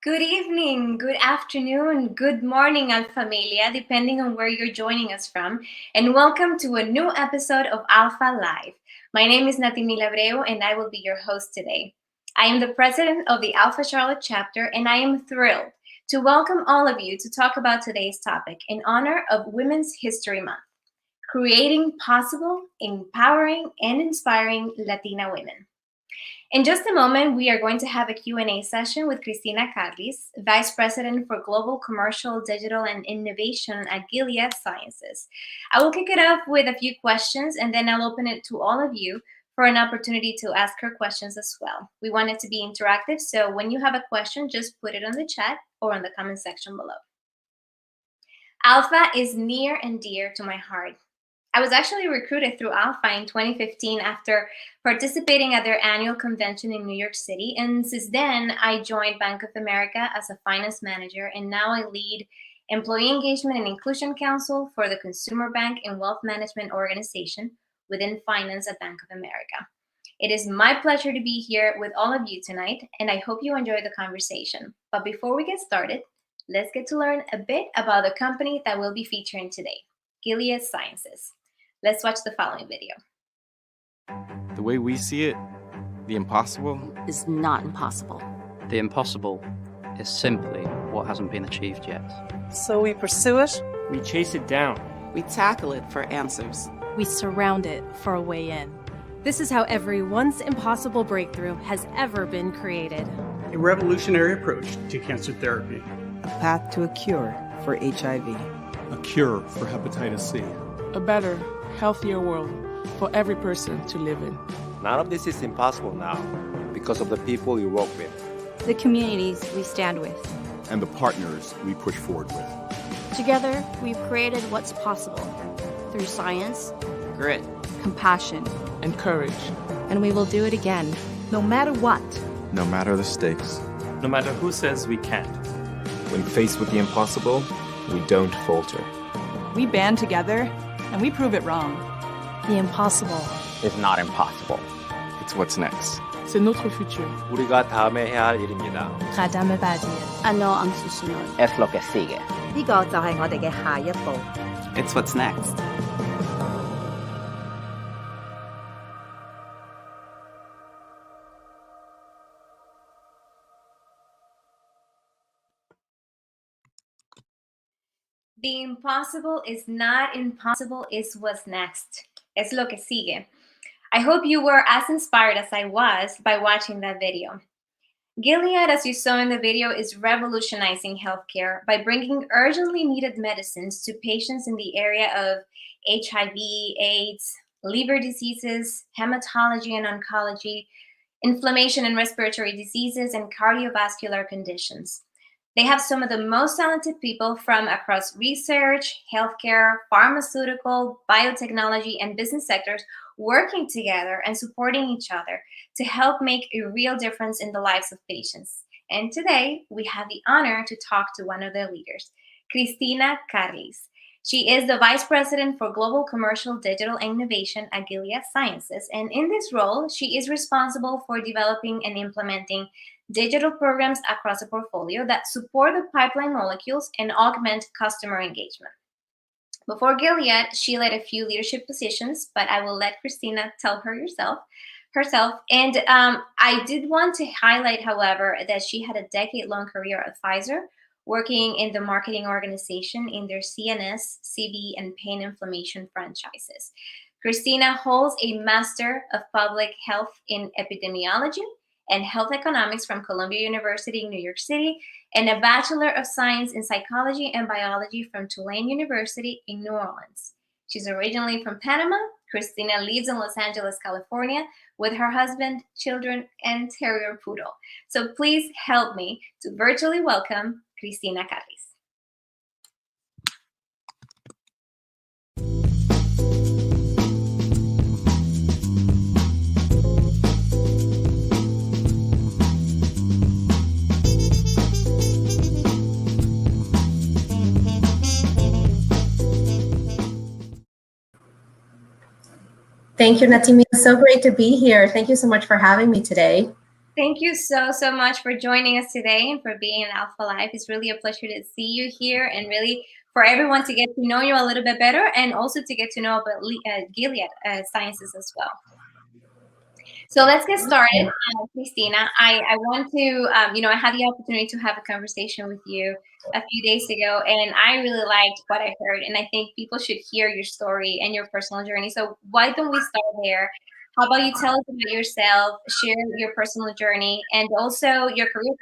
Good evening, good afternoon, good morning, Alphamelia, depending on where you're joining us from, and welcome to a new episode of Alpha Live. My name is Natimila Abreu, and I will be your host today. I am the president of the Alpha Charlotte chapter, and I am thrilled to welcome all of you to talk about today's topic in honor of Women's History Month, creating possible, empowering, and inspiring Latina women. In just a moment, we are going to have a Q&A session with Cristina Carlis, Vice President for Global Commercial, Digital, and Innovation at Gilead Sciences. I will kick it off with a few questions, and then I'll open it to all of you for an opportunity to ask her questions as well. We want it to be interactive, so when you have a question, just put it on the chat or in the comment section below. Alpha is near and dear to my heart. I was actually recruited through Alpha in 2015 after participating at their annual convention in New York City. And since then, I joined Bank of America as a finance manager, and now I lead Employee Engagement and Inclusion Council for the Consumer Bank and Wealth Management Organization within finance at Bank of America. It is my pleasure to be here with all of you tonight, and I hope you enjoy the conversation. But before we get started, let's get to learn a bit about the company that we'll be featuring today, Gilead Sciences. Let's watch the following video. The way we see it, the impossible is not impossible. The impossible is simply what hasn't been achieved yet. So we pursue it. We chase it down. We tackle it for answers. We surround it for a way in. This is how every once impossible breakthrough has ever been created. A revolutionary approach to cancer therapy. A path to a cure for HIV. A cure for hepatitis C. A better, healthier world for every person to live in. None of this is impossible now because of the people you work with, the communities we stand with, and the partners we push forward with. Together, we've created what's possible through science, Grit. Compassion. And courage. And we will do it again. No matter what. No matter the stakes. No matter who says we can't. When faced with the impossible, we don't falter. We band together, and we prove it wrong. The impossible is not impossible. It's what's next. C'est notre futur. 우리가 다음에 해야 할 일입니다. 가담의 바디에 ano ang susunod. Es lo que sigue. 呢個就係我哋嘅下一步。 It's what's next. The impossible is not impossible, is what's next. Es lo que sigue. I hope you were as inspired as I was by watching that video. Gilead, as you saw in the video, is revolutionizing healthcare by bringing urgently needed medicines to patients in the area of HIV, AIDS, liver diseases, hematology and oncology, inflammation and respiratory diseases, and cardiovascular conditions. They have some of the most talented people from across research, healthcare, pharmaceutical, biotechnology, and business sectors working together and supporting each other to help make a real difference in the lives of patients. And today, we have the honor to talk to one of their leaders, Cristina Carlis. She is the Vice President for Global Commercial Digital Innovation at Gilead Sciences. And in this role, she is responsible for developing and implementing digital programs across a portfolio that support the pipeline molecules and augment customer engagement. Before Gilead, she led a few leadership positions, but I will let Cristina tell her herself. And I did want to highlight, however, that she had a decade-long career at Pfizer, working in the marketing organization in their CNS, CV, and pain inflammation franchises. Cristina holds a Master of Public Health in Epidemiology and Health Economics from Columbia University in New York City, and a Bachelor of Science in Psychology and Biology from Tulane University in New Orleans. She's originally from Panama. Cristina lives in Los Angeles, California, with her husband, children, and terrier poodle. So please help me to virtually welcome Cristina Carlis. Thank you, Natima. It's so great to be here. Thank you so much for having me today. Thank you so much for joining us today and for being in Alpha Life. It's really a pleasure to see you here and really for everyone to get to know you a little bit better and also to get to know about Gilead Sciences as well. So let's get started, Cristina. I want to, I had the opportunity to have a conversation with you a few days ago, and I really liked what I heard, and I think people should hear your story and your personal journey. So why don't we start there? How about you tell us about yourself, share your personal journey, and also your career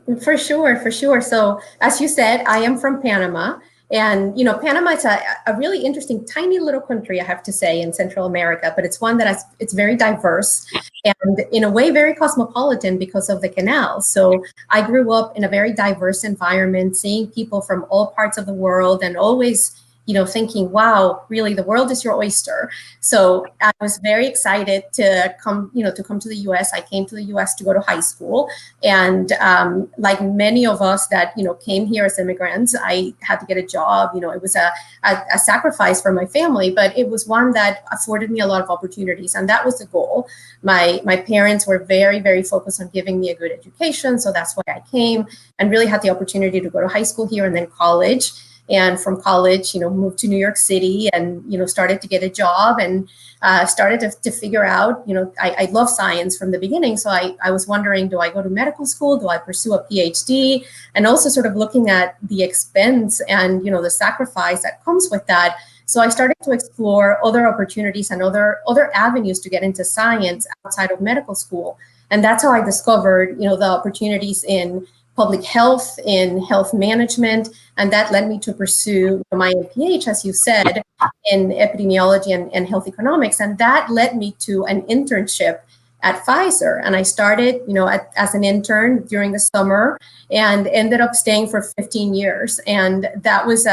path? For sure. So as you said, I am from Panama. And, Panama is a really interesting, tiny little country, I have to say, in Central America, but it's one that it's very diverse and in a way very cosmopolitan because of the canal. So I grew up in a very diverse environment, seeing people from all parts of the world and always, thinking, wow, really, the world is your oyster. So I was very excited to come to the U.S. I came to the U.S. to go to high school. And like many of us that, came here as immigrants, I had to get a job. It was a sacrifice for my family, but it was one that afforded me a lot of opportunities. And that was the goal. My parents were very, very focused on giving me a good education. So that's why I came and really had the opportunity to go to high school here and then college. And from college, moved to New York City and, started to get a job and started to figure out, I love science from the beginning. So I was wondering, do I go to medical school? Do I pursue a PhD? And also sort of looking at the expense and, the sacrifice that comes with that. So I started to explore other opportunities and other avenues to get into science outside of medical school. And that's how I discovered, the opportunities in public health, in health management, and that led me to pursue my MPH, as you said, in epidemiology and health economics. And that led me to an internship at Pfizer. And I started, as an intern during the summer and ended up staying for 15 years. And that was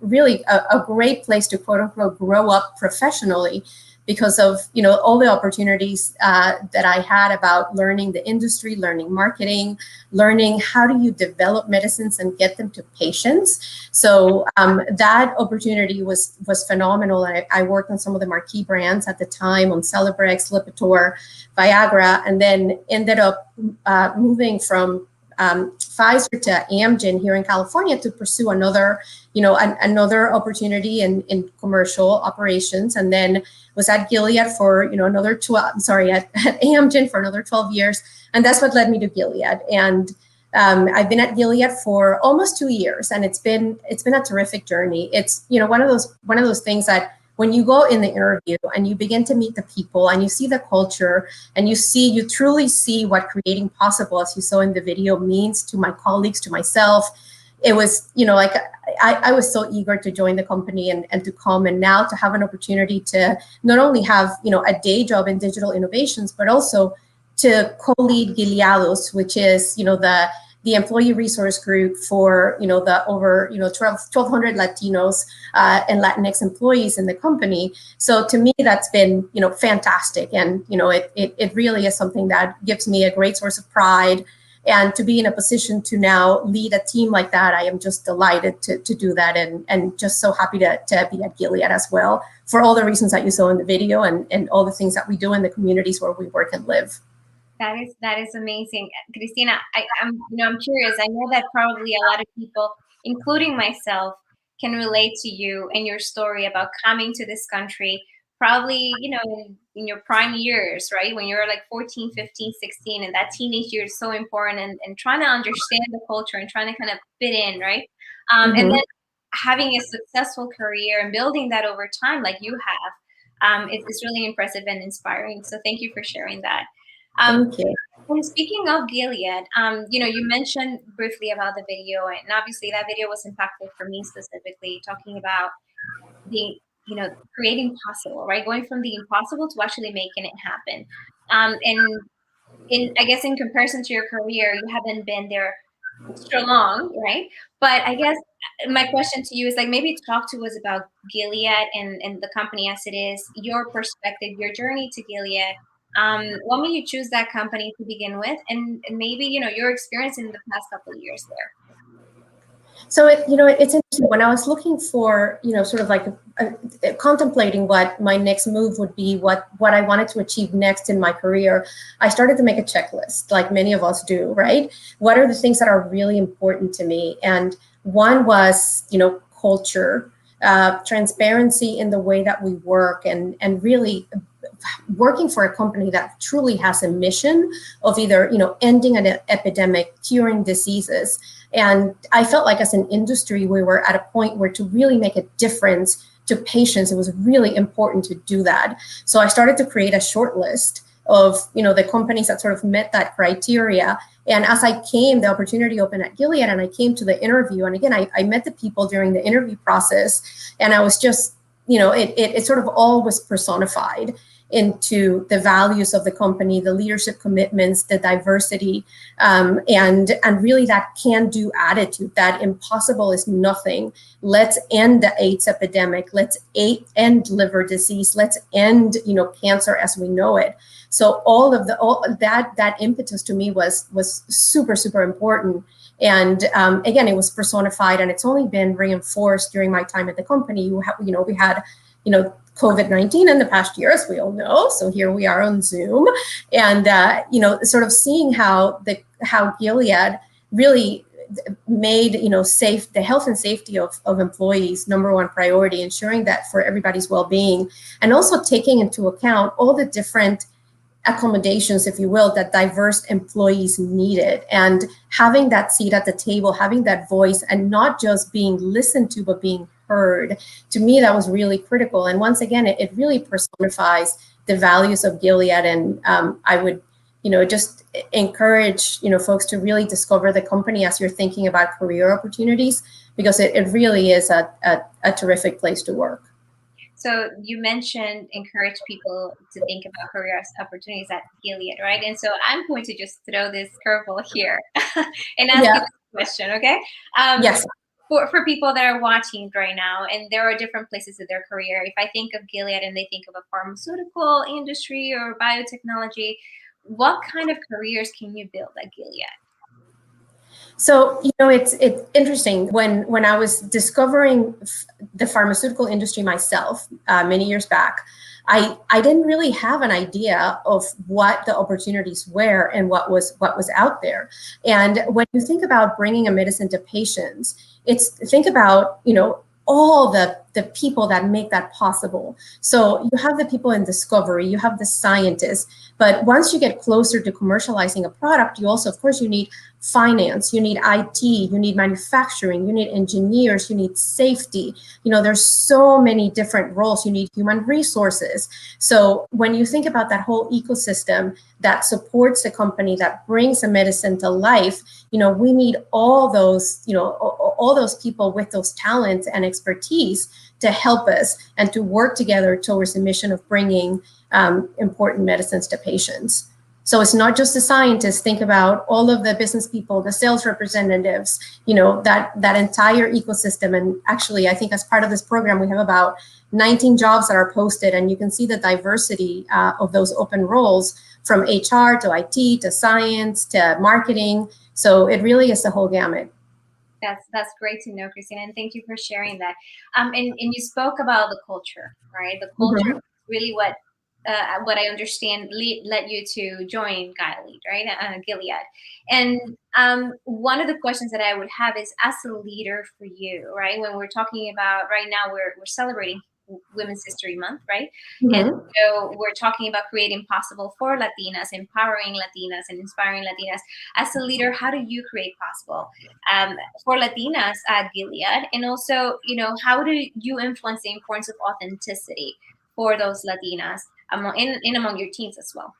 really a great place to quote unquote grow up professionally, because of all the opportunities that I had about learning the industry, learning marketing, learning how do you develop medicines and get them to patients. So that opportunity was phenomenal. I worked on some of the marquee brands at the time, on Celebrex, Lipitor, Viagra, and then ended up moving from Pfizer to Amgen here in California to pursue another opportunity in commercial operations, and then was at Gilead for another 12. I'm sorry, at Amgen for another 12 years, and that's what led me to Gilead. And I've been at Gilead for almost 2 years, and it's been a terrific journey. It's one of those things that when you go in the interview and you begin to meet the people and you see the culture and you truly see what creating possible, as you saw in the video, means to my colleagues, to myself. It was, I was so eager to join the company and to come, and now to have an opportunity to not only have, a day job in digital innovations, but also to co-lead Gileados, which is, the employee resource group for, the over, 1,200 Latinos and Latinx employees in the company. So to me, that's been, fantastic. And, it really is something that gives me a great source of pride. And to be in a position to now lead a team like that, I am just delighted to do that, and just so happy to be at Gilead as well, for all the reasons that you saw in the video and all the things that we do in the communities where we work and live. That is amazing, Cristina. I'm curious. I know that probably a lot of people, including myself, can relate to you and your story about coming to this country, probably in your prime years, right? When you're like 14, 15, 16, and that teenage year is so important, and trying to understand the culture and trying to kind of fit in, right? And then having a successful career and building that over time, like you have, it's really impressive and inspiring. So thank you for sharing that. Thank you. And speaking of Gilead, you mentioned briefly about the video, and obviously that video was impactful for me specifically, talking about the creating possible, right? Going from the impossible to actually making it happen. And I guess in comparison to your career, you haven't been there extra long, right? But I guess my question to you is, like, maybe talk to us about Gilead and the company as it is, your perspective, your journey to Gilead. What made you choose that company to begin with, and maybe your experience in the past couple of years there? So it's interesting. When I was looking for sort of like contemplating what my next move would be, what I wanted to achieve next in my career, I started to make a checklist, like many of us do, right? What are the things that are really important to me? And one was culture, transparency in the way that we work, and really working for a company that truly has a mission of either ending an epidemic, curing diseases. And I felt like as an industry, we were at a point where to really make a difference to patients, it was really important to do that. So I started to create a short list of the companies that sort of met that criteria. And as the opportunity opened at Gilead, and I came to the interview, and again, I met the people during the interview process, and I was just, it sort of all was personified into the values of the company, the leadership commitments, the diversity, and really that can-do attitude, that impossible is nothing. Let's end the AIDS epidemic. Let's end liver disease. Let's end, cancer as we know it. So all that impetus to me was super, super important. And again, it was personified, and it's only been reinforced during my time at the company. We had COVID-19 in the past year, as we all know. So here we are on Zoom, and sort of seeing how Gilead really made the health and safety of employees #1 priority, ensuring that for everybody's well-being, and also taking into account all the different accommodations, if you will, that diverse employees needed, and having that seat at the table, having that voice, and not just being listened to, but being heard. To me, that was really critical. And once again, it really personifies the values of Gilead. And I would, just encourage, folks to really discover the company as you're thinking about career opportunities, because it really is a terrific place to work. So you mentioned encourage people to think about career opportunities at Gilead, right? And so I'm going to just throw this curveball here and ask you this question, okay? Yes. For people that are watching right now, and there are different places of their career. If I think of Gilead and they think of a pharmaceutical industry or biotechnology, what kind of careers can you build at Gilead? So, it's interesting. When I was discovering the pharmaceutical industry myself many years back, I didn't really have an idea of what the opportunities were and what was out there. And when you think about bringing a medicine to patients, think about, all the people that make that possible. So you have the people in discovery, you have the scientists, but once you get closer to commercializing a product, you also, of course, you need finance, you need IT, you need manufacturing, you need engineers, you need safety. There's so many different roles. You need human resources. So when you think about that whole ecosystem that supports the company, that brings a medicine to life, we need all those people with those talents and expertise to help us and to work together towards the mission of bringing important medicines to patients. So it's not just the scientists. Think about all of the business people, the sales representatives, that entire ecosystem. And actually, I think as part of this program, we have about 19 jobs that are posted, and you can see the diversity of those open roles, from HR to IT to science to marketing. So it really is the whole gamut. That's great to know, Christina, and thank you for sharing that. And you spoke about the culture, right? The culture is really what I understand led you to join Gilead, right? Gilead. And one of the questions that I would have is, as a leader for you, right? When we're talking about right now, we're celebrating Women's History Month, right? And so we're talking about creating possible for Latinas, empowering Latinas, and inspiring Latinas. As a leader, how do you create possible for Latinas at Gilead? And also, how do you influence the importance of authenticity for those Latinas among your teams as well?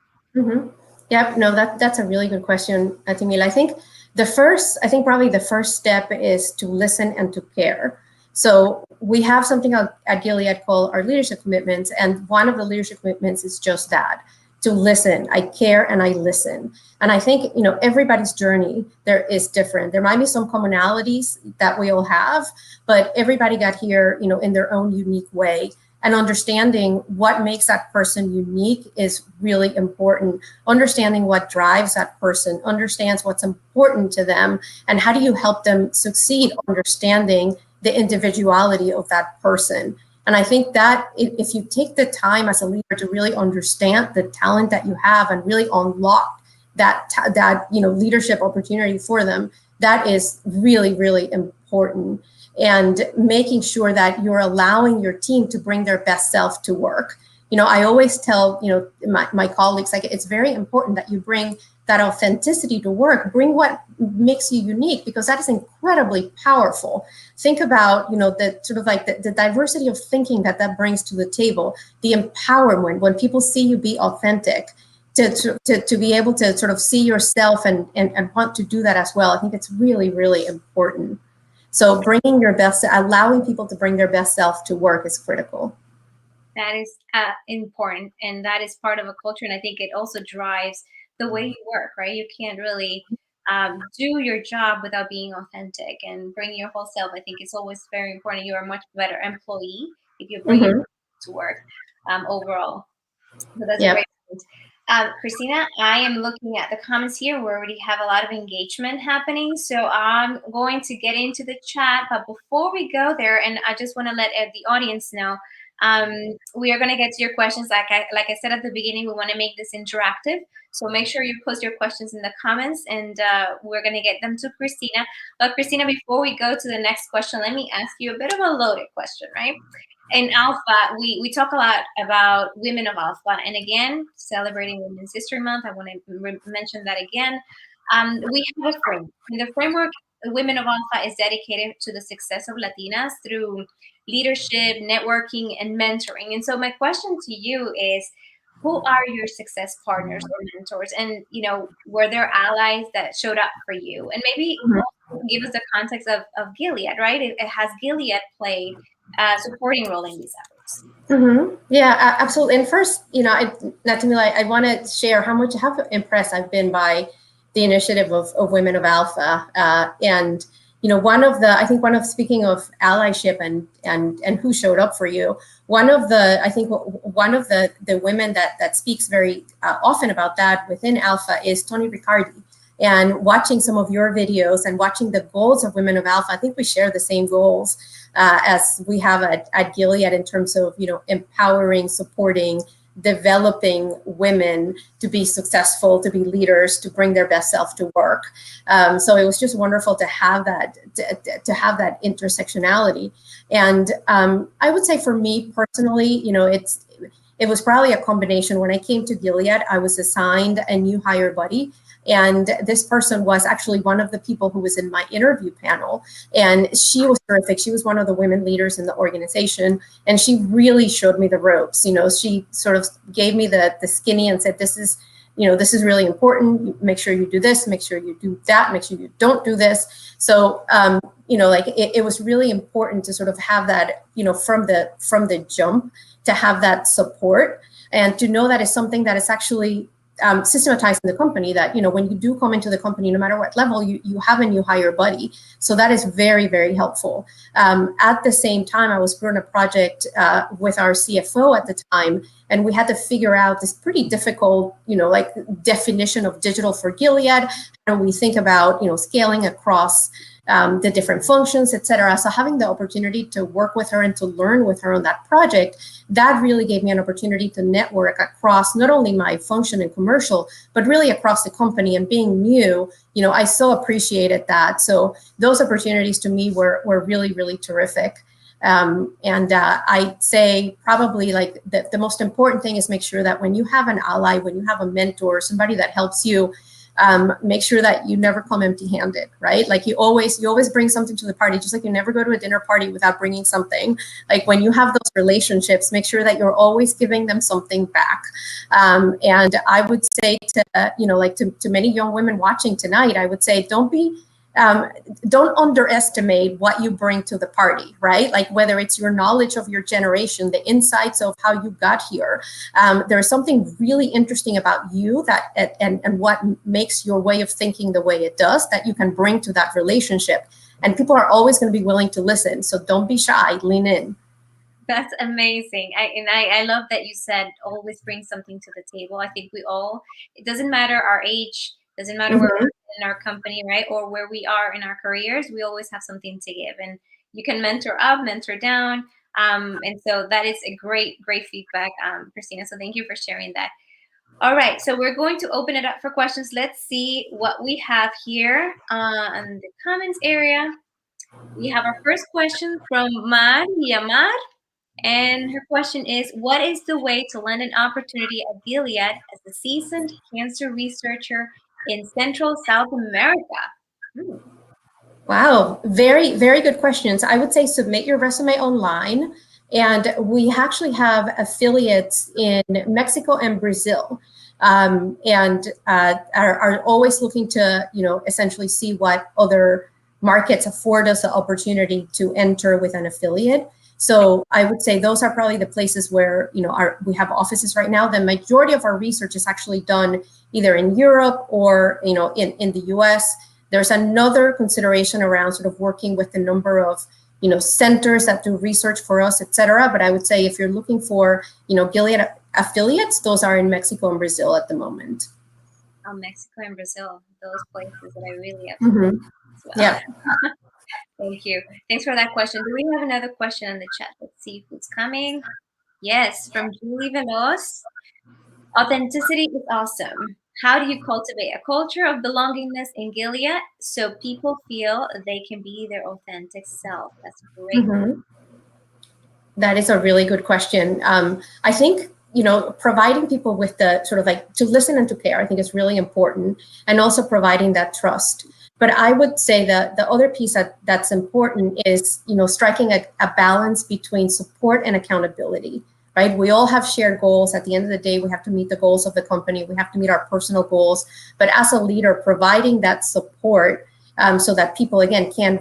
Yep. No, that's a really good question, Atimila. I think probably the first step is to listen and to care. So we have something at Gilead called our leadership commitments. And one of the leadership commitments is just that, to listen. I care and I listen. And I think, everybody's journey there is different. There might be some commonalities that we all have, but everybody got here, in their own unique way. And understanding what makes that person unique is really important. Understanding what drives that person, understands what's important to them, and how do you help them succeed, understanding the individuality of that person. And I think that if you take the time as a leader to really understand the talent that you have and really unlock that leadership opportunity for them, that is really, really important. And making sure that you're allowing your team to bring their best self to work. I always tell, my colleagues, like, it's very important that you bring that authenticity to work, bring what makes you unique, because that is incredibly powerful. Think about, the sort of like the diversity of thinking that brings to the table, the empowerment when people see you be authentic, to be able to sort of see yourself and want to do that as well. I think it's really, really important. So bringing your best, allowing people to bring their best self to work is critical. That is important, and that is part of a culture. And I think it also drives the way you work, right? You can't really do your job without being authentic and bring your whole self. I think it's always very important. You're a much better employee if you bring it to work overall. So that's great. Christina, I am looking at the comments here. We already have a lot of engagement happening. So I'm going to get into the chat. But before we go there, and I just want to let the audience know, we are going to get to your questions. Like I said at the beginning, we want to make this interactive. So make sure you post your questions in the comments, and we're going to get them to Christina. But Christina, before we go to the next question, let me ask you a bit of a loaded question, right? In Alpha, we talk a lot about women of Alpha, and again, celebrating Women's History Month, I want to mention that again. We have a framework. And the framework, Women of Alpha, is dedicated to the success of Latinas through leadership, networking, and mentoring. And so my question to you is, who are your success partners or mentors? And, were there allies that showed up for you? And maybe give us the context of Gilead, right? Has Gilead played a supporting role in these efforts? Yeah, absolutely. And first, Natimila, I want to share how impressed I've been by the initiative of Women of Alpha. And speaking of allyship and who showed up for you, one of the women that speaks very often about that within Alpha is Tony Riccardi. And watching some of your videos and watching the goals of Women of Alpha, I think we share the same goals as we have at Gilead in terms of, empowering, supporting, developing women to be successful, to be leaders, to bring their best self to work. So it was just wonderful to have that, to have that intersectionality. And I would say for me personally, it was probably a combination. When I came to Gilead, I was assigned a new hire buddy. And this person was actually one of the people who was in my interview panel. And she was terrific. She was one of the women leaders in the organization. And she really showed me the ropes. She sort of gave me the skinny and said, this is really important. Make sure you do this, make sure you do that, make sure you don't do this. So, it was really important to sort of have that, from the jump, to have that support and to know that is something that is actually systematized in the company, that, when you do come into the company, no matter what level, you have a new hire buddy. So that is very, very helpful. At the same time, I was doing a project with our CFO at the time, and we had to figure out this pretty difficult, definition of digital for Gilead. And we think about, scaling across the different functions, et cetera. So having the opportunity to work with her and to learn with her on that project, that really gave me an opportunity to network across not only my function and commercial, but really across the company. And being new, I so appreciated that. So those opportunities to me were really, really terrific. I'd say probably the most important thing is make sure that when you have an ally, when you have a mentor, somebody that helps you, make sure that you never come empty-handed, right? Like you always bring something to the party, just like you never go to a dinner party without bringing something. Like when you have those relationships, make sure that you're always giving them something back. And I would say to many young women watching tonight, I would say don't underestimate what you bring to the party, right? Like whether it's your knowledge of your generation, the insights of how you got here. There's something really interesting about you and what makes your way of thinking the way it does that you can bring to that relationship. And people are always going to be willing to listen. So don't be shy, lean in. That's amazing. I love that you said always bring something to the table. I think it doesn't matter our age, doesn't matter where we're in our company, right? Or where we are in our careers, we always have something to give. And you can mentor up, mentor down. And so that is a great feedback, Christina. So thank you for sharing that. All right, so we're going to open it up for questions. Let's see what we have here in the comments area. We have our first question from Mar Yamar. And her question is, what is the way to land an opportunity at Gilead as a seasoned cancer researcher in Central South America? Wow, very, very good questions. I would say submit your resume online. And we actually have affiliates in Mexico and Brazil, and are always looking to, essentially see what other markets afford us the opportunity to enter with an affiliate. So I would say those are probably the places where, we have offices right now. The majority of our research is actually done either in Europe or, in the US. There's another consideration around sort of working with the number of, centers that do research for us, et cetera. But I would say if you're looking for, Gilead affiliates, those are in Mexico and Brazil at the moment. Oh, Mexico and Brazil, those places that I really have. Well. Yeah. Thank you. Thanks for that question. Do we have another question in the chat? Let's see who's coming. Yes, from Julie Veloz. Authenticity is awesome. How do you cultivate a culture of belongingness in Gilead so people feel they can be their authentic self? That's great. That is a really good question. I think, providing people with the sort of to listen and to care, I think is really important, and also providing that trust. But I would say that the other piece that's important is, striking a balance between support and accountability, right? We all have shared goals. At the end of the day, we have to meet the goals of the company. We have to meet our personal goals. But as a leader, providing that support so that people, again, can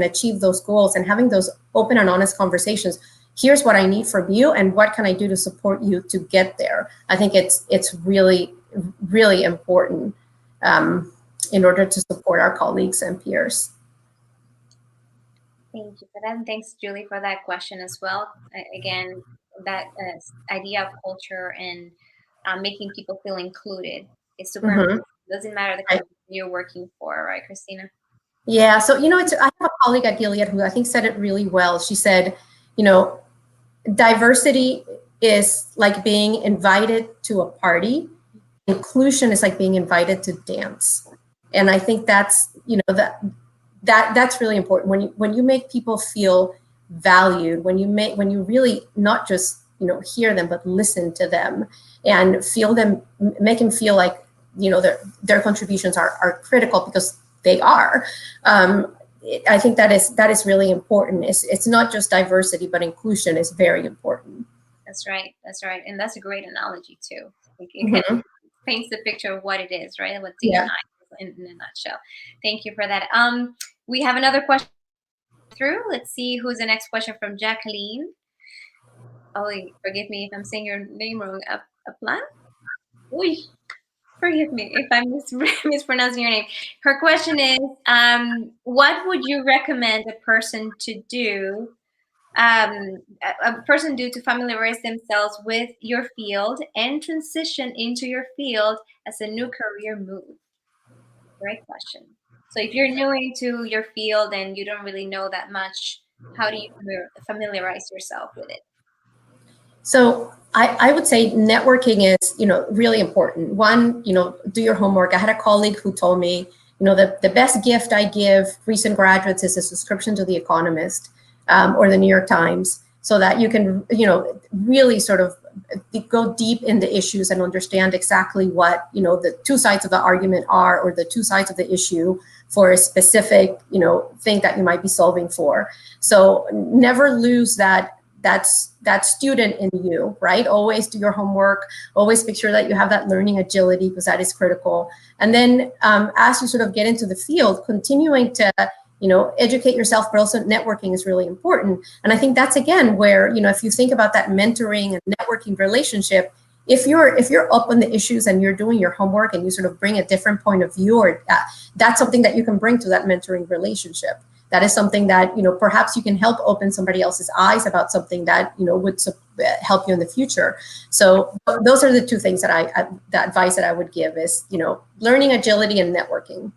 achieve those goals, and having those open and honest conversations. here's what I need from you, and what can I do to support you to get there. I think it's really, really important in order to support our colleagues and peers. Thank you for that, and thanks, Julie, for that question as well. Again, that idea of culture and making people feel included is super important. It doesn't matter the company you're working for, right, Christina? Yeah, so, I have a colleague at Gilead who I think said it really well. She said, diversity is like being invited to a party. Inclusion is like being invited to dance. And I think that's, that's really important. When you make people feel valued, when you really not just, hear them, but listen to them and feel them, make them feel like, their contributions are critical, because they are. I think that is really important. It's not just diversity, but inclusion is very important. That's right. And that's a great analogy too. It paints the picture of what it is, right? What D&I is in a nutshell. Thank you for that. We have another question through. Let's see who's the next question from Jacqueline. Oh, forgive me if I'm saying your name wrong. Aplan? Uy, forgive me if I'm mispronouncing your name. Her question is, what would you recommend a person to do? To familiarize themselves with your field and transition into your field as a new career move? Great question. So if you're new into your field and you don't really know that much, how do you familiarize yourself with it? So I would say networking is, really important. One, do your homework. I had a colleague who told me, the best gift I give recent graduates is a subscription to The Economist or the New York Times, so that you can, really sort of go deep in the issues and understand exactly what, the two sides of the argument are, or the two sides of the issue for a specific, thing that you might be solving for. So never lose that student in you, right? Always do your homework, always make sure that you have that learning agility, because that is critical. And then as you sort of get into the field, continuing to, educate yourself, but also networking is really important. And I think that's, again, where, if you think about that mentoring and networking relationship, if you're up on the issues and you're doing your homework and you sort of bring a different point of view, or that's something that you can bring to that mentoring relationship. That is something that, perhaps you can help open somebody else's eyes about something that, would help you in the future. So those are the two things that that advice that I would give is, learning agility and networking.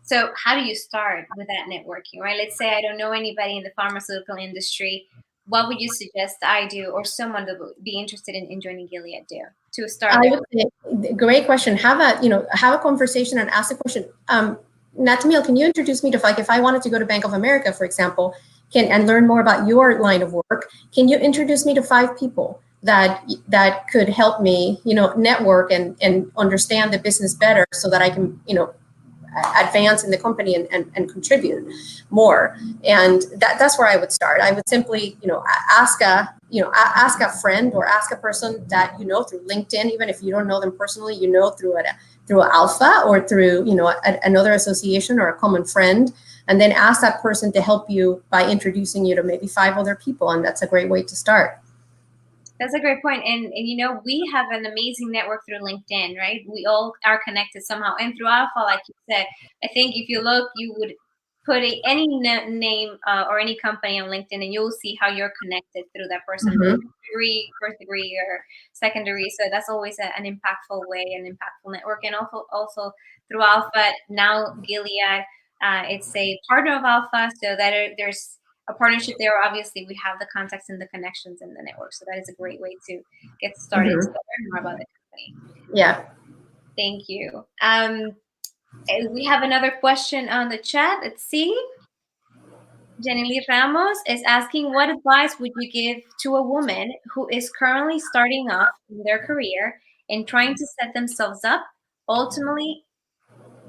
So how do you start with that networking, right? Let's say I don't know anybody in the pharmaceutical industry. What would you suggest I do, or someone that would be interested in joining Gilead do to start? I would say, great question. Have a conversation and ask a question. Natamil, can you introduce me to, if I wanted to go to Bank of America, for example, and learn more about your line of work, can you introduce me to 5 people that could help me, network and understand the business better, so that I can, advance in the company and contribute more? And that's where I would start. I would simply, ask a friend, or ask a person that through LinkedIn, even if you don't know them personally, through Alpha, or through another association or a common friend, and then ask that person to help you by introducing you to maybe 5 other people, and that's a great way to start. That's a great point. And we have an amazing network through LinkedIn, right? We all are connected somehow. And through Alpha, like you said, I think if you look, you would put any name or any company on LinkedIn, and you'll see how you're connected through that person, degree, first degree, or second degree. So that's always an impactful way, an impactful network. And also through Alpha, now Gilead, it's a partner of Alpha, so that there's a partnership there. Obviously, we have the contacts and the connections in the network, so that is a great way to get started to learn more about the company. Yeah. Thank you. We have another question on the chat. Let's see. Jenny Lee Ramos is asking, what advice would you give to a woman who is currently starting off in their career and trying to set themselves up, ultimately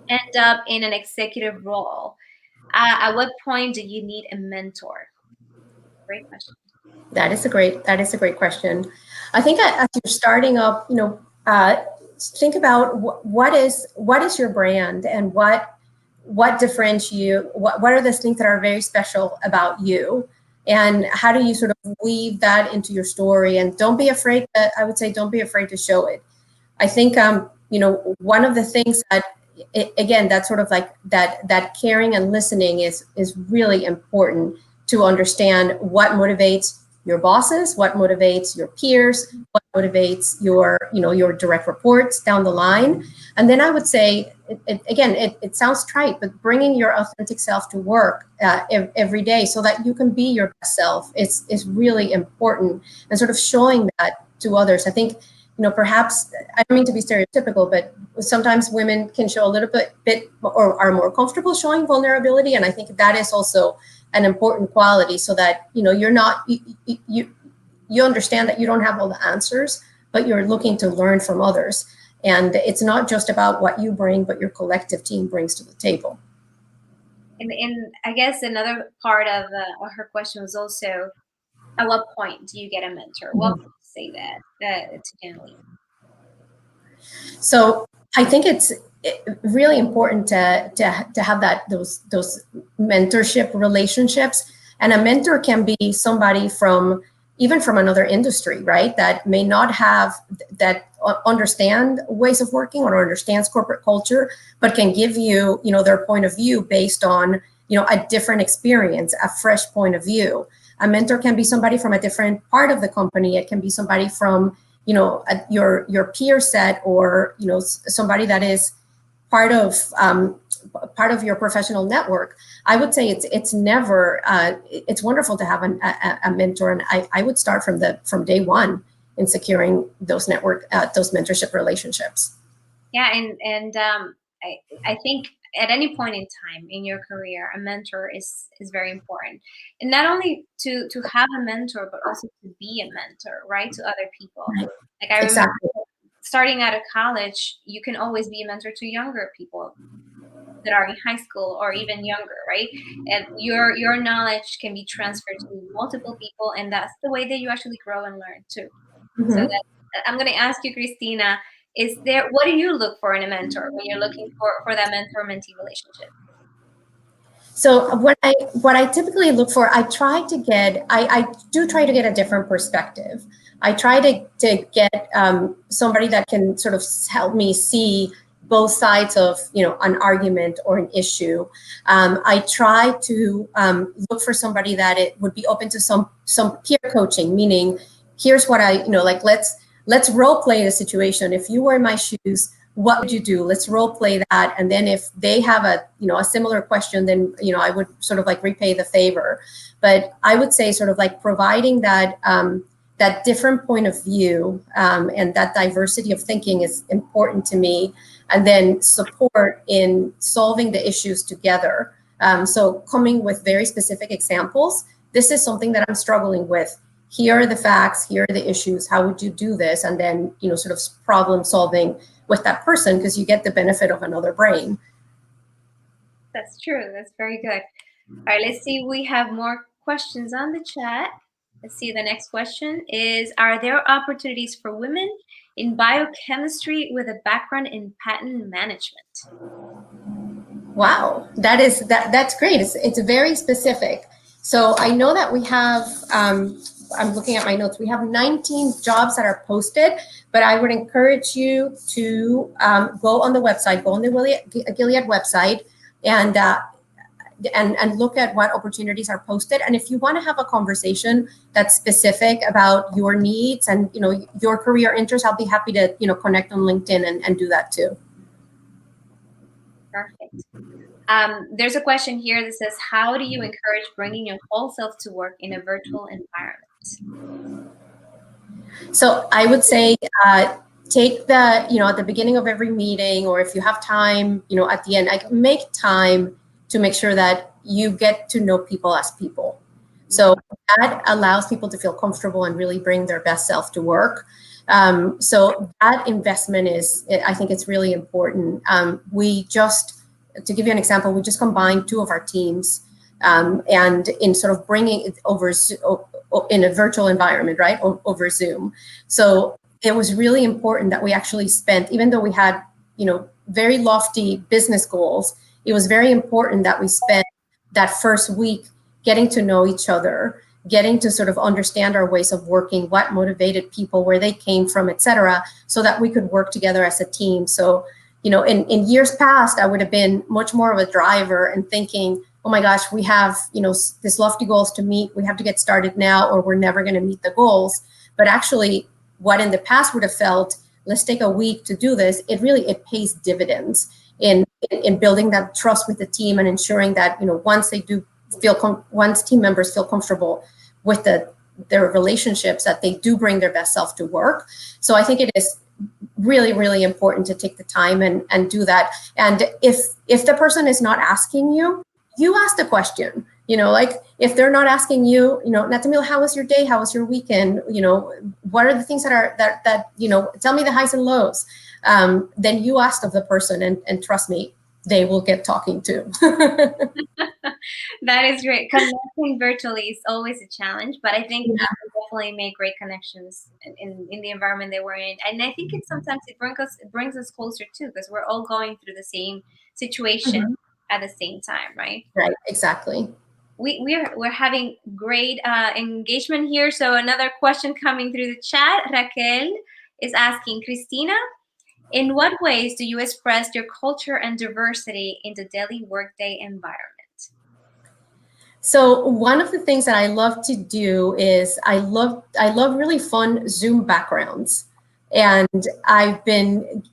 end up in an executive role? At what point do you need a mentor? Great question. That is a great question. I think as you're starting up, think about what is your brand, and what differentiates you. What are the things that are very special about you? And how do you sort of weave that into your story? And don't be afraid to, I would say, don't be afraid to show it. I think, one of the things that, again, that sort of like that caring and listening is really important to understand what motivates your bosses, what motivates your peers, what motivates your direct reports down the line. And then I would say, it sounds trite, but bringing your authentic self to work every day so that you can be your best self is really important, and sort of showing that to others. I think, perhaps, I don't mean to be stereotypical, but sometimes women can show a little bit or are more comfortable showing vulnerability. And I think that is also an important quality, so that, you're not, you understand that you don't have all the answers, but you're looking to learn from others. And it's not just about what you bring, but your collective team brings to the table. And I guess another part of her question was also, at what point do you get a mentor? What would you say that to Janelle? So I think it's really important to have those mentorship relationships. And a mentor can be somebody even from another industry, right? That may not have that understand ways of working or understands corporate culture, but can give you, their point of view based on, a different experience, a fresh point of view. A mentor can be somebody from a different part of the company. It can be somebody from, your peer set, or, somebody that is part of your professional network. I would say it's never, it's wonderful to have a mentor. And I would start from day one in securing those mentorship relationships. Yeah. And I think at any point in time in your career, a mentor is very important. And not only to have a mentor, but also to be a mentor, right? To other people. Right. Like I remember starting out of college, you can always be a mentor to younger people that are in high school or even younger, right? And your knowledge can be transferred to multiple people, and that's the way that you actually grow and learn too. Mm-hmm. So I'm going to ask you, Christina, what do you look for in a mentor when you're looking for that mentor-mentee relationship? So what I typically look for, I do try to get a different perspective. I try to get somebody that can sort of help me see both sides of an argument or an issue. I try to look for somebody that it would be open to some peer coaching, meaning here's what let's role play the situation. If you were in my shoes, what would you do? Let's role play that. And then if they have a similar question, then, I would sort of like repay the favor. But I would say sort of like providing that different point of view and that diversity of thinking is important to me. And then support in solving the issues together. So coming with very specific examples. This is something that I'm struggling with. Here are the facts, here are the issues, how would you do this? And then, sort of problem solving with that person, because you get the benefit of another brain. That's true. That's very good. All right, let's see. We have more questions on the chat. Let's see. The next question is, are there opportunities for women in biochemistry with a background in patent management? Wow, that's great. It's very specific. So I know that we have, I'm looking at my notes, we have 19 jobs that are posted, but I would encourage you to go on the website, go on the Gilead website, and look at what opportunities are posted. And if you want to have a conversation that's specific about your needs and your career interests, I'll be happy to connect on LinkedIn and do that too. Perfect. There's a question here that says, how do you encourage bringing your whole self to work in a virtual environment? So I would say take at the beginning of every meeting, or if you have time, at the end, make time to make sure that you get to know people as people. So that allows people to feel comfortable and really bring their best self to work. So that investment I think it's really important. To give you an example, we just combined two of our teams and in sort of bringing it over in a virtual environment, right, over Zoom. So it was really important that we actually spent, even though we had, very lofty business goals, it was very important that we spent that first week getting to know each other getting to sort of understand our ways of working, what motivated people, where they came from, et cetera, so that we could work together as a team. So, in years past, I would have been much more of a driver and thinking, oh my gosh, we have, this lofty goals to meet. We have to get started now or we're never going to meet the goals. But actually, what in the past would have felt, let's take a week to do this, it pays dividends in building that trust with the team and ensuring that, once they do once team members feel comfortable with their relationships, that they do bring their best self to work. So I think it is really, really important to take the time and do that. And if the person is not asking you, you ask the question. Like if they're not asking you, Natamil, how was your day? How was your weekend? What are the things that tell me the highs and lows. Then you ask of the person, and trust me, they will get talking to. That is great. Connecting virtually is always a challenge, but I think we definitely make great connections in the environment that we're in. And I think sometimes it brings us closer too, because we're all going through the same situation at the same time, right? Right, exactly. We're having great engagement here. So another question coming through the chat, Raquel is asking, Cristina, in what ways do you express your culture and diversity in the daily workday environment? So one of the things that I love to do is I love really fun Zoom backgrounds. And I've been,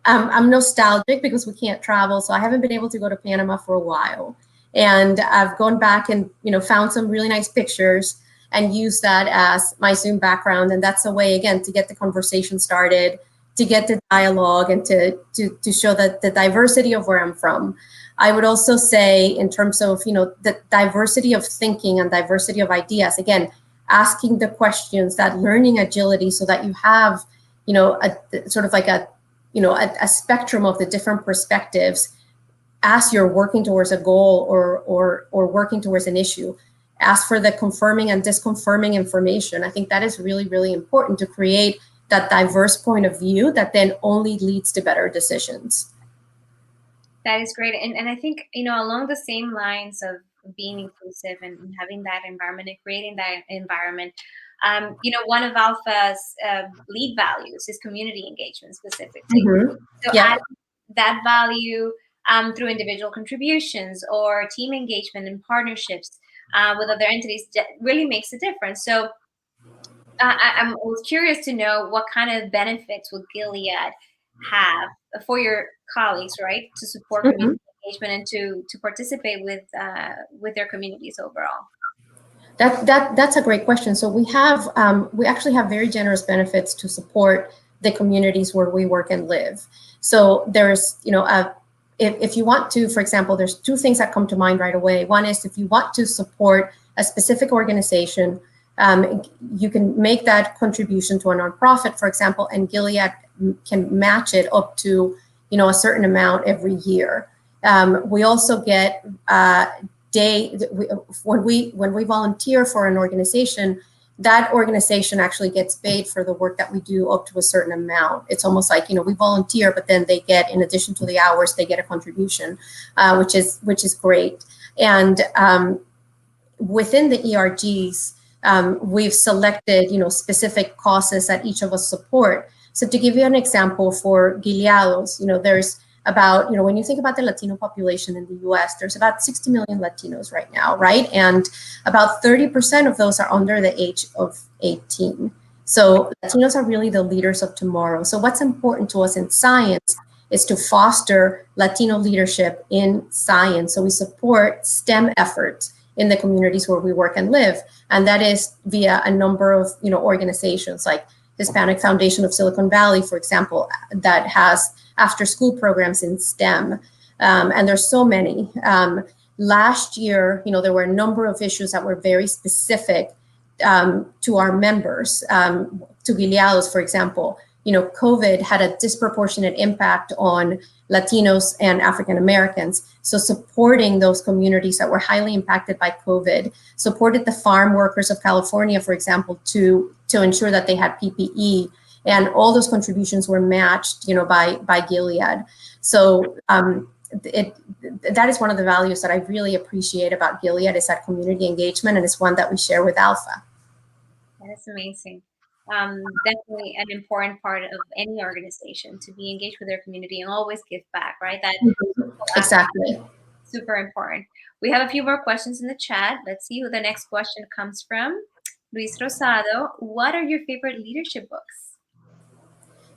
I'm nostalgic because we can't travel. So I haven't been able to go to Panama for a while. And I've gone back and, found some really nice pictures and used that as my Zoom background. And that's a way, again, to get the conversation started, to get the dialogue, and to show that the diversity of where I'm from. I would also say, in terms of, the diversity of thinking and diversity of ideas, again, asking the questions, that learning agility, so that you have, a sort of like a spectrum of the different perspectives as you're working towards a goal or working towards an issue. Ask for the confirming and disconfirming information. I think that is really, really important to create that diverse point of view that then only leads to better decisions. That is great. And I think, along the same lines of being inclusive and having that environment and creating that environment, one of Alpha's lead values is community engagement specifically. So adding that value through individual contributions or team engagement and partnerships with other entities really makes a difference. So I was curious to know what kind of benefits would Gilead have for your colleagues, right, to support community engagement and to participate with their communities overall? That's a great question. So we actually have very generous benefits to support the communities where we work and live. So there's, if you want to, for example, there's two things that come to mind right away. One is if you want to support a specific organization, you can make that contribution to a nonprofit, for example, and Gilead can match it up to, a certain amount every year. We also get when we volunteer for an organization, that organization actually gets paid for the work that we do up to a certain amount. It's almost like, we volunteer, but then they get, in addition to the hours, they get a contribution, which is great. And within the ERGs, we've selected, specific causes that each of us support. So to give you an example, for Gileados, there's about, when you think about the Latino population in the US, there's about 60 million Latinos right now, right? And about 30% of those are under the age of 18. So Latinos are really the leaders of tomorrow. So what's important to us in science is to foster Latino leadership in science. So we support STEM efforts in the communities where we work and live. And that is via a number of, organizations like Hispanic Foundation of Silicon Valley, for example, that has after-school programs in STEM. And there's so many. Last year, there were a number of issues that were very specific to our members, to Gileados, for example. COVID had a disproportionate impact on Latinos and African Americans. So supporting those communities that were highly impacted by COVID, supported the farm workers of California, for example, to ensure that they had PPE, and all those contributions were matched, by Gilead. So that is one of the values that I really appreciate about Gilead, is that community engagement, and it's one that we share with Alpha. That is amazing. Definitely an important part of any organization, to be engaged with their community and always give back, right? That exactly. Super important. We have a few more questions in the chat. Let's see who the next question comes from. Luis Rosado, what are your favorite leadership books?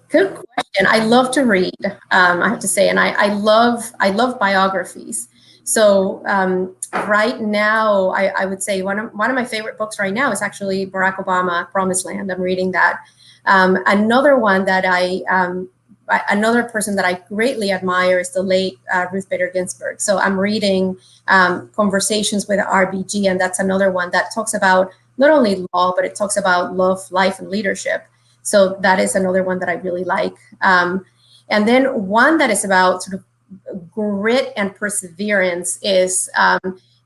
Good question. I love to read, I have to say, and I love biographies. So right now, I would say one of my favorite books right now is actually Barack Obama, Promised Land. I'm reading that. Another one that another person that I greatly admire is the late Ruth Bader Ginsburg. So I'm reading Conversations with RBG, and that's another one that talks about not only law, but it talks about love, life, and leadership. So that is another one that I really like. And then one that is about sort of grit and perseverance is,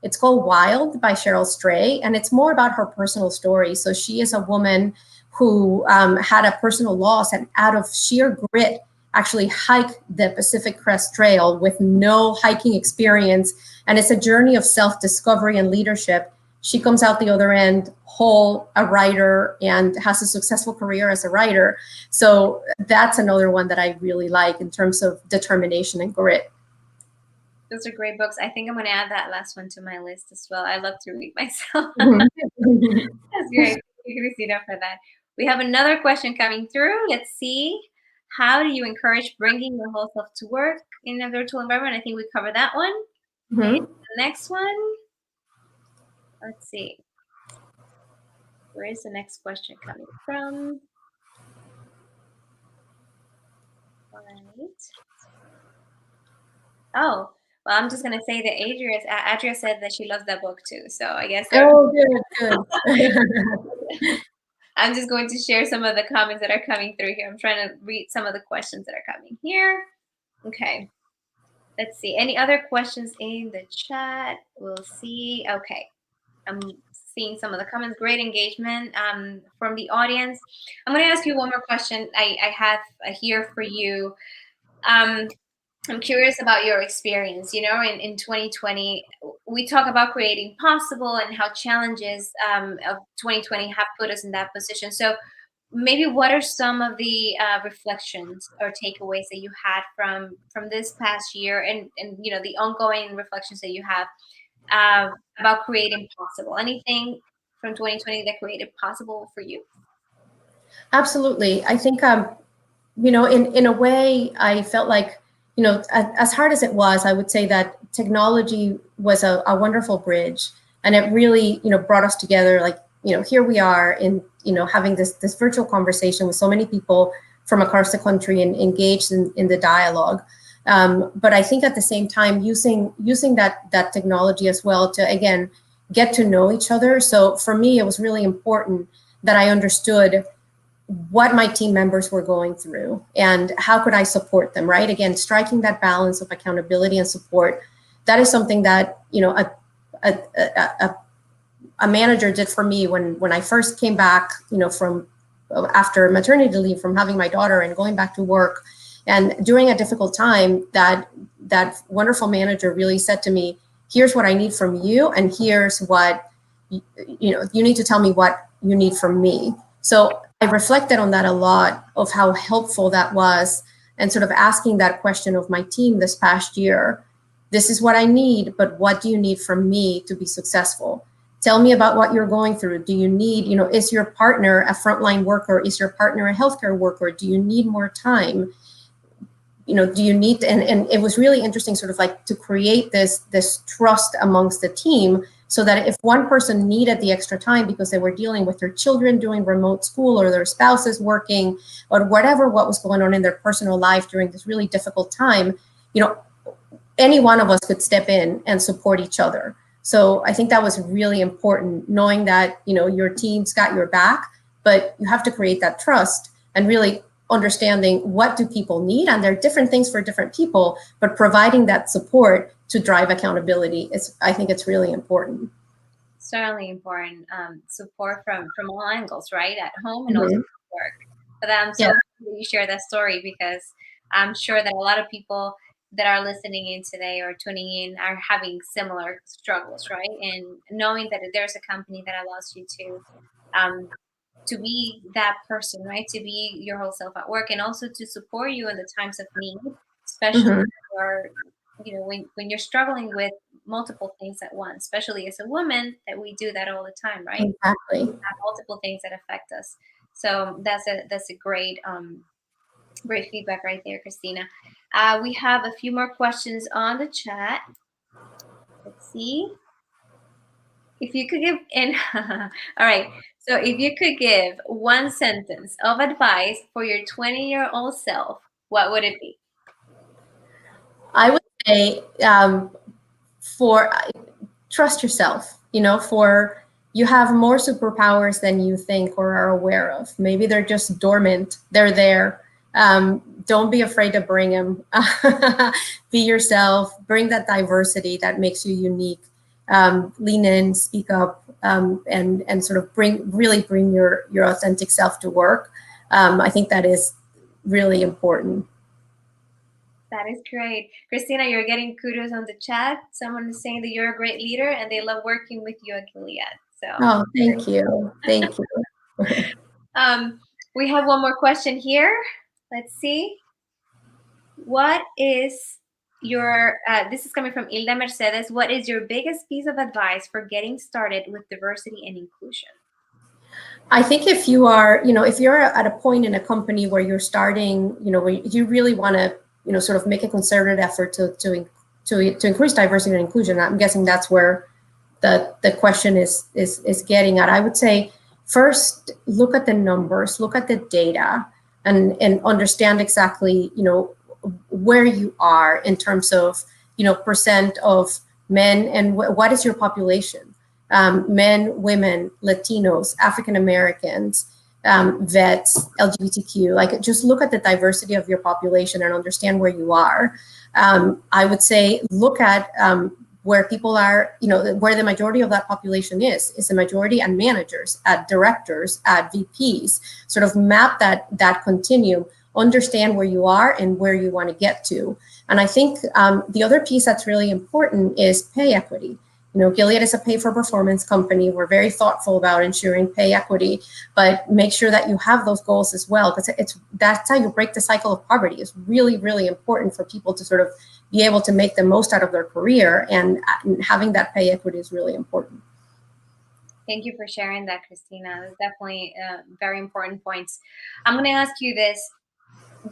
it's called Wild by Cheryl Stray, and it's more about her personal story. So she is a woman who had a personal loss, and out of sheer grit, actually hiked the Pacific Crest Trail with no hiking experience. And it's a journey of self-discovery and leadership. She comes out the other end whole, a writer, and has a successful career as a writer. So that's another one that I really like in terms of determination and grit. Those are great books. I think I'm going to add that last one to my list as well. I love to read myself. That's great. Thank you, Cristina, for that. We have another question coming through. Let's see. How do you encourage bringing your whole self to work in a virtual environment? I think we covered that one. And the next one. Let's see. Where is the next question coming from? All right. Oh, well, I'm just going to say that Adria said that she loves that book too. So I guess. Oh, good. I'm just going to share some of the comments that are coming through here. I'm trying to read some of the questions that are coming here. Okay. Let's see. Any other questions in the chat? We'll see. Okay. I'm seeing some of the comments. Great engagement from the audience. I'm going to ask you one more question. I have here for you. I'm curious about your experience. You know, in 2020, we talk about creating possible and how challenges of 2020 have put us in that position. So maybe what are some of the reflections or takeaways that you had from this past year, and you know, the ongoing reflections that you have about creating possible? Anything from 2020 that created possible for you? Absolutely. I think, you know, in a way, I felt like, you know, as hard as it was, I would say that technology was a wonderful bridge, and it really, you know, brought us together. Like, you know, here we are in, you know, having this virtual conversation with so many people from across the country and engaged in the dialogue. But I think at the same time, using that technology as well to, again, get to know each other. So for me, it was really important that I understood what my team members were going through and how could I support them, right? Again, striking that balance of accountability and support. That is something that, you know, a manager did for me when I first came back, you know, from after maternity leave, from having my daughter and going back to work. And during a difficult time, that wonderful manager really said to me, here's what I need from you, and here's what, you know, you need to tell me what you need from me. So I reflected on that a lot, of how helpful that was, and sort of asking that question of my team this past year. This is what I need, but what do you need from me to be successful? Tell me about what you're going through. Do you need, you know, is your partner a frontline worker? Is your partner a healthcare worker? Do you need more time? You know, do you need, and it was really interesting, sort of like to create this trust amongst the team, so that if one person needed the extra time because they were dealing with their children doing remote school, or their spouses working, or whatever, what was going on in their personal life during this really difficult time, you know, any one of us could step in and support each other. So I think that was really important, knowing that, you know, your team's got your back, but you have to create that trust and really understanding what do people need, and there are different things for different people, but providing that support to drive accountability is, I think it's really important. Certainly important. Support from all angles, right? At home and also at work. But I'm so happy that you share that story, because I'm sure that a lot of people that are listening in today or tuning in are having similar struggles, right? And knowing that there's a company that allows you um, to be that person, right? To be your whole self at work, and also to support you in the times of need, especially for, when you're struggling with multiple things at once, especially as a woman, that we do that all the time, right? Exactly. We have multiple things that affect us. So that's a great feedback right there, Christina. We have a few more questions on the chat. Let's see. If you could give in, all right. So if you could give one sentence of advice for your 20-year-old self, what would it be? I would say for trust yourself. For you have more superpowers than you think or are aware of. Maybe they're just dormant. They're there. Don't be afraid to bring them. Be yourself. Bring that diversity that makes you unique. Lean in, speak up, and sort of bring your authentic self to work. I think that is really important. That is great. Christina, you're getting kudos on the chat. Someone is saying that you're a great leader and they love working with you at Gilead. So Oh, thank you. Thank you. We have one more question here. Let's see. What is your, this is coming from Hilda Mercedes. What is your biggest piece of advice for getting started with diversity and inclusion? I think if you are, if you're at a point in a company where you're starting, where you really want to, sort of make a concerted effort to increase diversity and inclusion, I'm guessing that's where the question is getting at. I would say first look at the numbers, look at the data, and understand exactly, where you are in terms of, percent of men and what is your population. Men, women, Latinos, African Americans, vets, LGBTQ, like just look at the diversity of your population and understand where you are. I would say look at where people are, where the majority of that population is the majority at managers, at directors, at VPs, sort of map that continuum, understand where you are and where you want to get to. And I think the other piece that's really important is pay equity. Gilead is a pay for performance company. We're very thoughtful about ensuring pay equity, but make sure that you have those goals as well, because that's how you break the cycle of poverty. It's really, really important for people to sort of be able to make the most out of their career, and having that pay equity is really important. Thank you for sharing that, Christina. That's definitely very important points. I'm going to ask you this.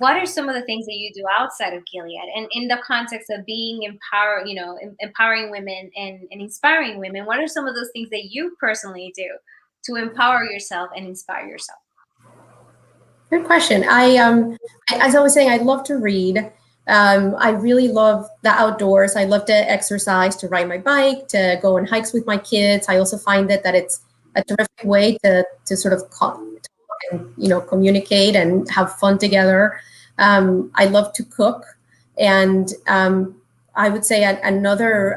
What are some of the things that you do outside of Gilead, and in the context of being empowering women and inspiring women? What are some of those things that you personally do to empower yourself and inspire yourself? Good question. As I was saying, I love to read. I really love the outdoors. I love to exercise, to ride my bike, to go on hikes with my kids. I also find that it's a terrific way to sort of talk and communicate and have fun together. I love to cook, and I would say another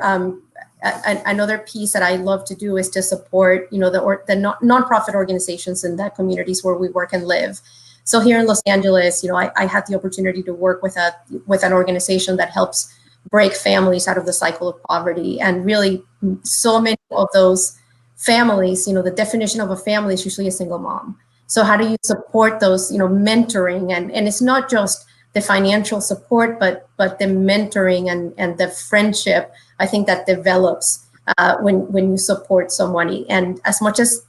piece that I love to do is to support the nonprofit organizations in the communities where we work and live. So here in Los Angeles, I had the opportunity to work with an organization that helps break families out of the cycle of poverty, and really so many of those families, the definition of a family is usually a single mom. So how do you support those, mentoring, and it's not just the financial support, but the mentoring and the friendship, I think, that develops when you support somebody. And as much as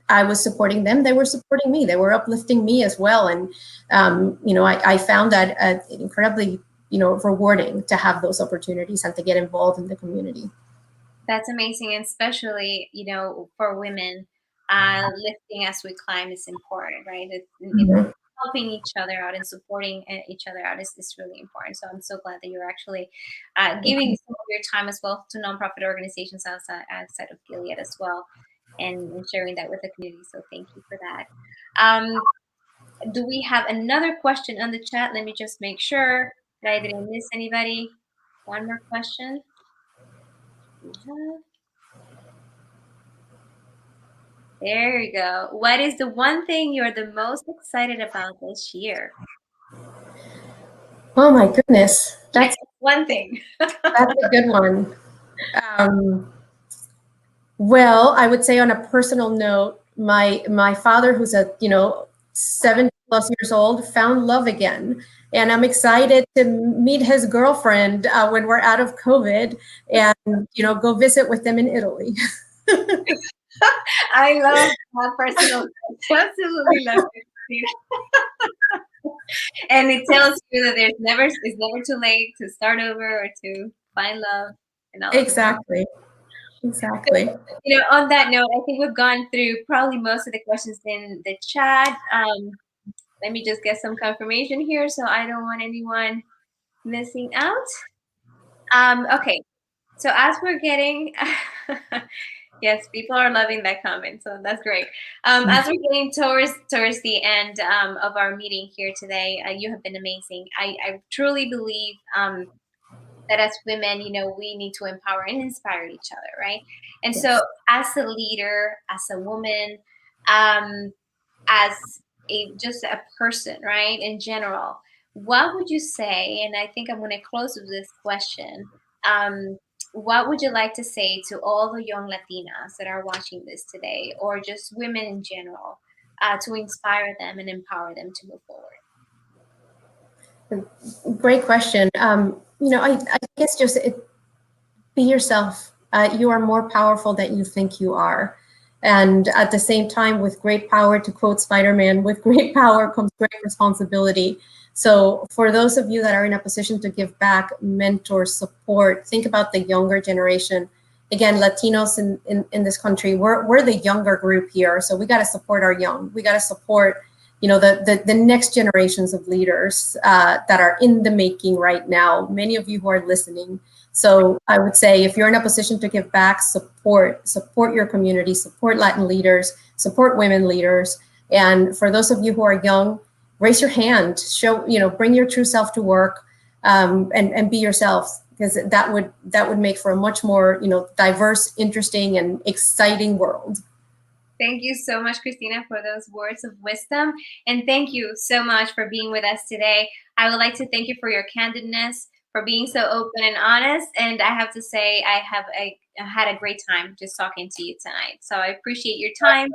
I was supporting them, they were supporting me. They were uplifting me as well. And I found that incredibly rewarding to have those opportunities and to get involved in the community. That's amazing, and especially for women, lifting as we climb is important, right? Helping each other out and supporting each other out is really important. So I'm so glad that you're actually giving some of your time as well to nonprofit organizations outside of Gilead as well, and sharing that with the community. So thank you for that. Do we have another question on the chat? Let me just make sure that I didn't miss anybody. One more question. There you go. What is the one thing you're the most excited about this year? Oh my goodness, that's one thing. That's a good one. Well, I would say on a personal note, my father, who's a 70+ years old, found love again, and I'm excited to meet his girlfriend when we're out of COVID, and go visit with them in Italy. I love that personal note. Absolutely love it. And it tells you that it's never too late to start over or to find love and all Exactly. Exactly. So, on that note, I think we've gone through probably most of the questions in the chat. Let me just get some confirmation here so I don't want anyone missing out. Okay, so as we're getting, yes, people are loving that comment, so that's great. As we're getting towards the end of our meeting here today, you have been amazing. I truly believe that as women, we need to empower and inspire each other, right? And so as a leader, as a woman, as just a person, right, in general, what would you say, and I think I'm going to close with this question, what would you like to say to all the young Latinas that are watching this today, or just women in general, to inspire them and empower them to move forward? Great question. I guess just be yourself. You are more powerful than you think you are. And at the same time, with great power, to quote Spider-Man, with great power comes great responsibility. So for those of you that are in a position to give back, mentor, support, think about the younger generation. Again, Latinos in this country, we're the younger group here. So we got to support our young. We got to support the next generations of leaders that are in the making right now. Many of you who are listening. So I would say, if you're in a position to give back, support your community, support Latin leaders, support women leaders. And for those of you who are young, raise your hand, bring your true self to work, and be yourselves, because that would make for a much more, diverse, interesting, and exciting world. Thank you so much, Christina, for those words of wisdom. And thank you so much for being with us today. I would like to thank you for your candidness, for being so open and honest. And I have to say, I had a great time just talking to you tonight. So I appreciate your time.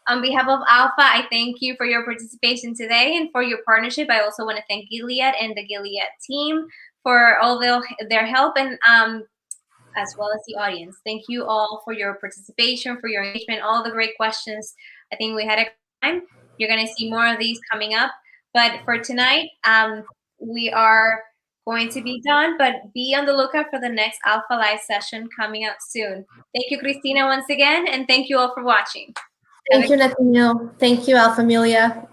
On behalf of Alpha, I thank you for your participation today and for your partnership. I also want to thank Gilead and the Gilead team for all their help, and as well as the audience. Thank you all for your participation, for your engagement, all the great questions. I think we had a good time. You're going to see more of these coming up. But for tonight, we are going to be done, but be on the lookout for the next Alpha Live session coming out soon. Thank you, Christina, once again, and thank you all for watching. Thank you, Nathaniel. Thank you, Alpha Amelia.